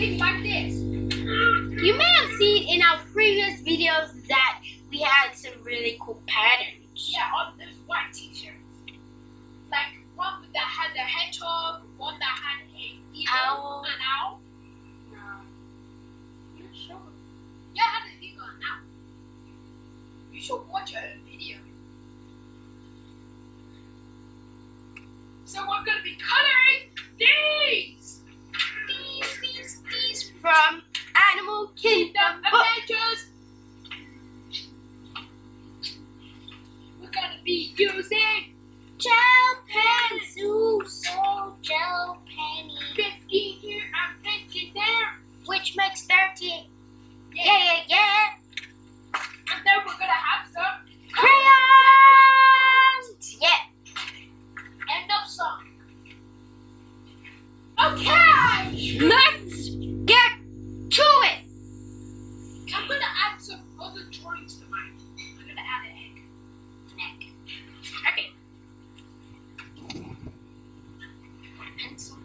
something like this. You may have seen in our previous videos that we had some really cool patterns. Yeah, on those white t-shirts. Like one that had a hedgehog, one that had a eagle, an owl. No. You sure? Yeah, I had an eagle and an owl. You should watch your own video. So we're gonna be coloring these From Animal Kingdom Adventures. We're gonna be using gel pens. Ooh, so gel penny. 15 here and 15 there. Which makes 30. Yeah. And then we're gonna have some Crayons! Yeah. end of song. Okay! Let's get to it. I'm gonna add some other drawings to mine. I'm gonna add an egg. Okay. Pencil.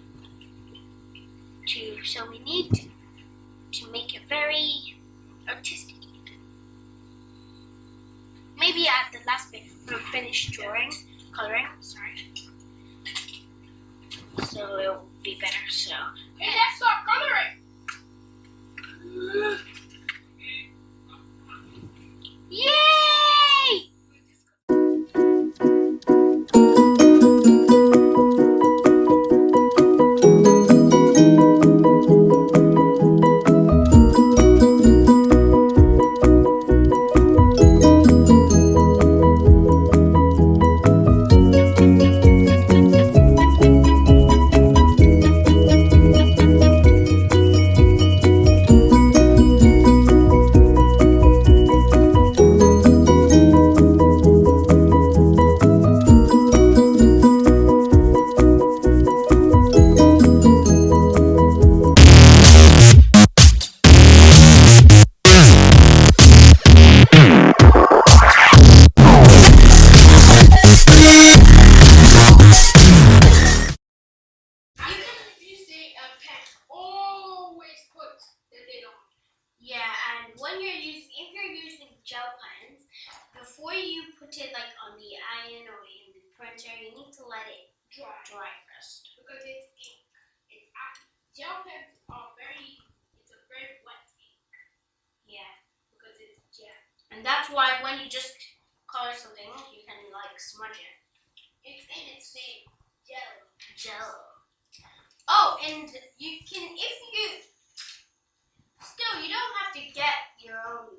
So we need to make it very artistic. Maybe at the last bit we'll finish coloring. Sorry. So it will be better. So Okay, let's start coloring. yay! Yeah, and if you're using gel pens, before you put it like on the iron or in the printer, you need to let it dry first. Because it's ink. Gel pens are it's a very wet ink. Yeah. Because it's gel. And that's why when you just color something, you can like smudge it. It's in its name. Gel. Oh, and you can, you don't have to get your own,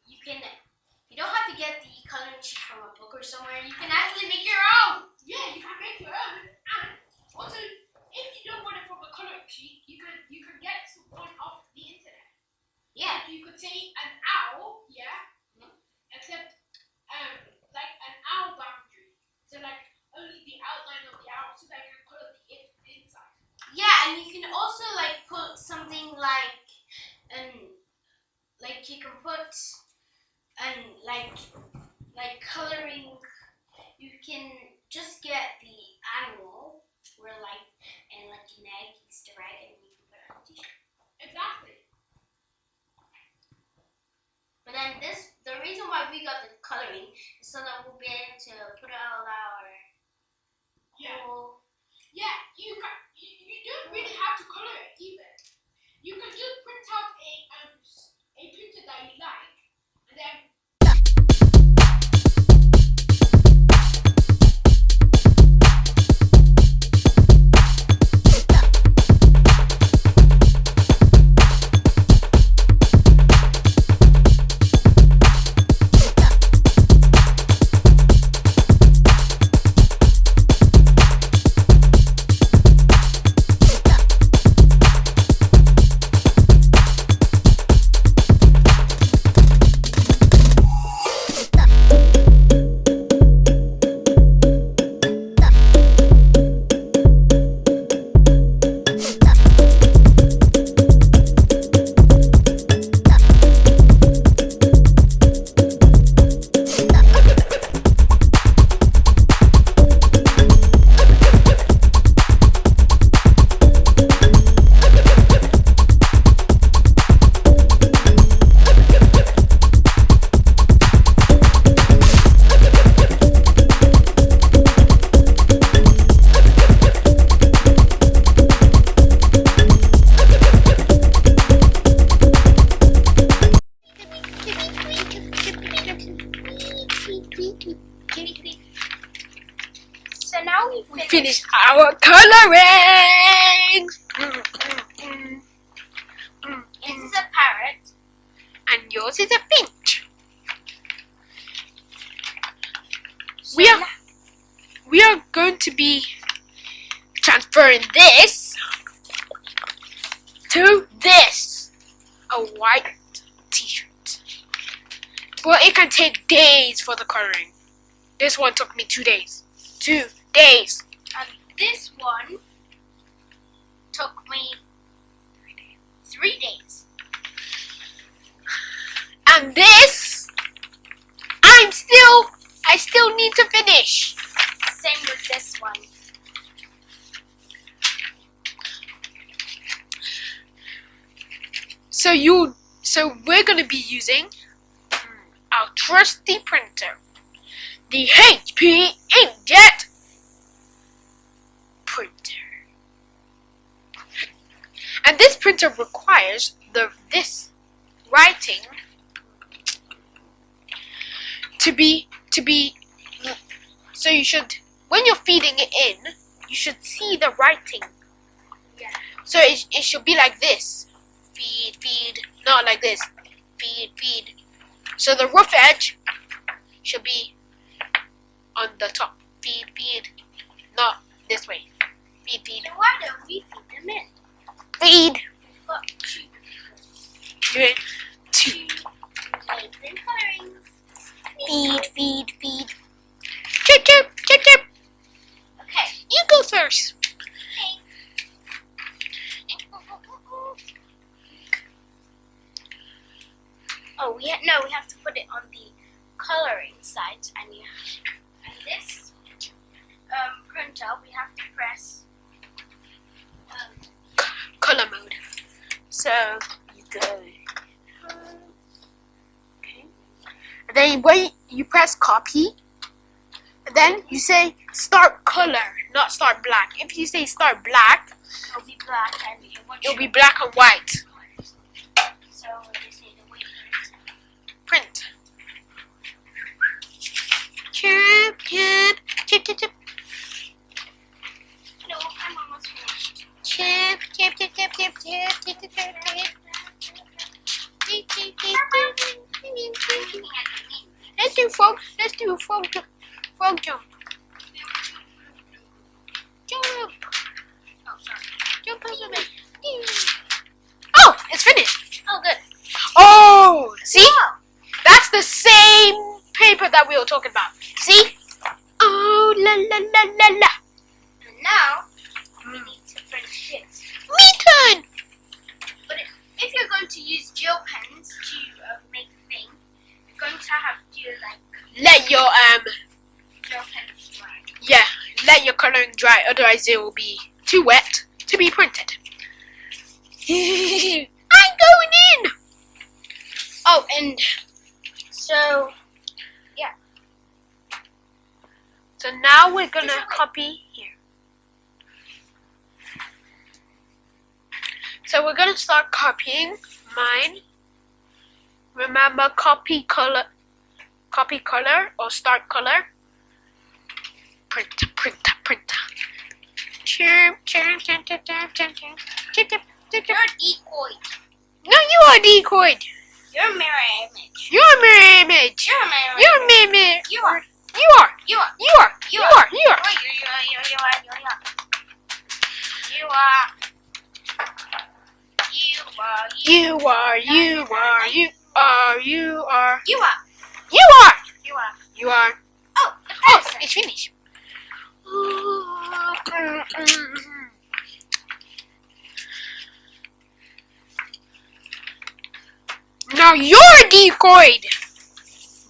you don't have to get the coloring sheet from a book or somewhere. You can actually make your own. Yeah, you can make your own. And also, if you don't want it from a coloring sheet, you can get one off the internet. Yeah. Like you could say an owl, yeah? Except like an owl boundary. So like only the outline of the owl so that you can color the inside. Yeah, and you can also like put something like you can put like coloring. You can just get the animal or like an egg, Easter egg, and you can put it on a t-shirt. Exactly. But then the reason why we got the coloring is so that we'll be able to put all our cool. Yeah, you don't really have to color it even. You can just print out a picture that you like, and then our coloring. This is a parrot. And yours is a finch. So We are going to be transferring this to this, a white t-shirt. Well, it can take days for the coloring. This one took me 2 days. 2 days. And this one took me 3 days. And this, I still need to finish. Same with this one. So we're gonna be using our trusty printer, the HP inkjet printer. And this printer requires this writing to be so you should, when you're feeding it in, you should see the writing. Yeah. So it should be like this. Feed, not like this. Feed. So the rough edge should be on the top. Feed, not this way. Feed. So why don't we feed them in? Feed. We've got two. Do it. Two legs and colorings. Feed. Chip. Okay. You go first. Okay. Oh, we have to put it on the coloring side, and this printer we have to press Color mode. So you go. Okay. And then when you press copy, and then you say start color, not start black. If you say start black, it'll be black and it'll be black and white. So we just need to wait for it. Print. Chip. No, I'm almost finished. Chip. Let's do frog jump. Jump. Oh, sorry. Jump over me. Oh, it's finished. Oh, good. Oh, see? Wow. That's the same paper that we were talking about. See? Oh, la. And now we need to print this. Me turn. But if you're going to use gel pens to make a thing, you're going to have to Let your gel pens dry. yeah, let your coloring dry. Otherwise, it will be too wet to be printed. I'm going in. Oh, and so yeah. So now we're gonna copy here. So we're gonna start copying mine. Remember, copy color or start color. Print. You're decoyed. No, you are decoyed. You're a mirror image. You're a mirror image. You're a mirror You're a image. mirror. You are. You are. You are. You are. You are. You are. You are. You are. Oh, Oh, it's finished. Now you're decoyed.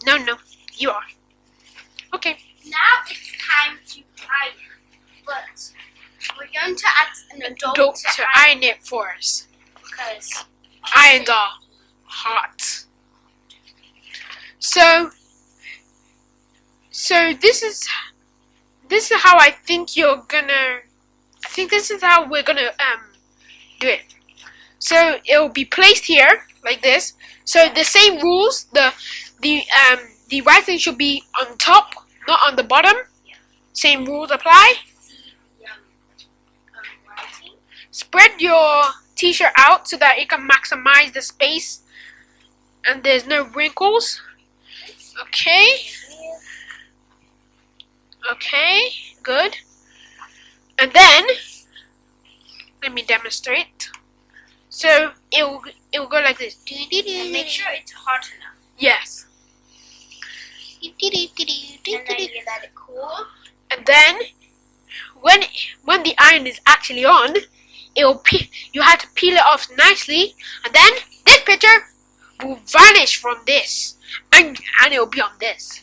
No, you are. Okay. now it's time to iron. But we're going to ask an adult To iron it for us. because Irons are hot. So this is how I think you're gonna. I think this is how we're gonna do it. So it will be placed here like this. So the same rules. The writing should be on top, not on the bottom. Same rules apply. yellow. spread your t-shirt out so that it can maximize the space and there's no wrinkles. Okay. Okay, good. And then let me demonstrate. So it will go like this. And make sure it's hot enough. Yes. And then you let it cool. And then when the iron is actually on, you have to peel it off nicely, and then this picture will vanish from this, and it will be on this.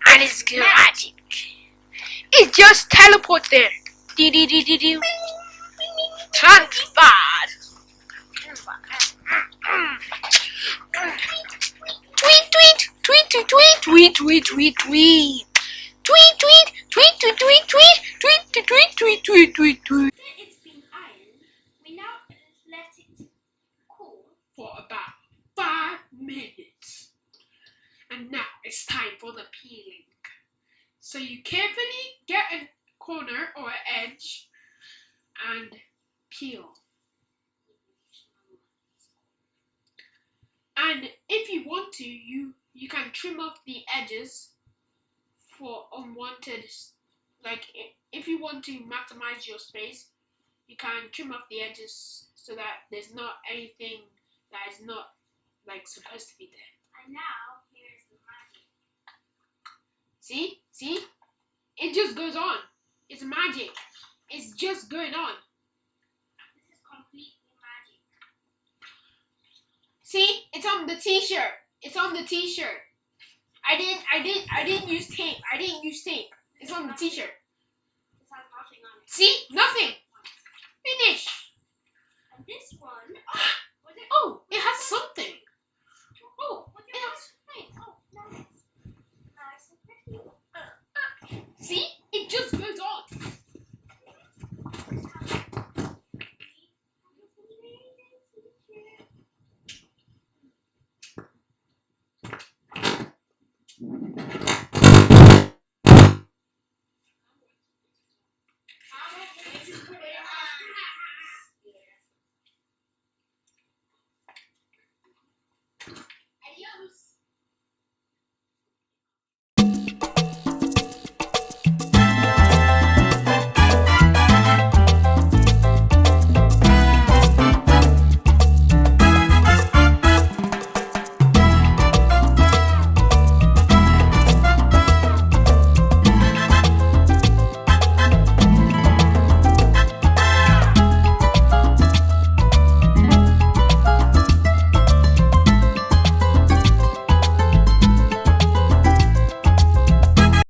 And it's good magic. It just teleports there. Transferred. Tweet, tweet, tweet, tweet, tweet, tweet, tweet, tweet, tweet. Tweet, tweet, tweet, tweet, tweet, tweet, tweet, tweet, tweet, tweet, tweet, tweet. It's been ironed. We now let it cool For about 5 minutes. And now it's time for the peeling. So you carefully get a corner or an edge and peel. And if you want to, you can trim off the edges for unwanted, like if you want to maximize your space, you can trim off the edges so that there's not anything that is not like supposed to be there. and now here's the magic. See? It just goes on. It's magic. It's just going on. This is completely magic. See? It's on the t-shirt. It's on the t-shirt. I didn't use tape. It's on the t-shirt. This has nothing on it. See? Nothing. Finish. And this one Oh, it has something. Oh, it has. oh, nice. Nice and pretty. See?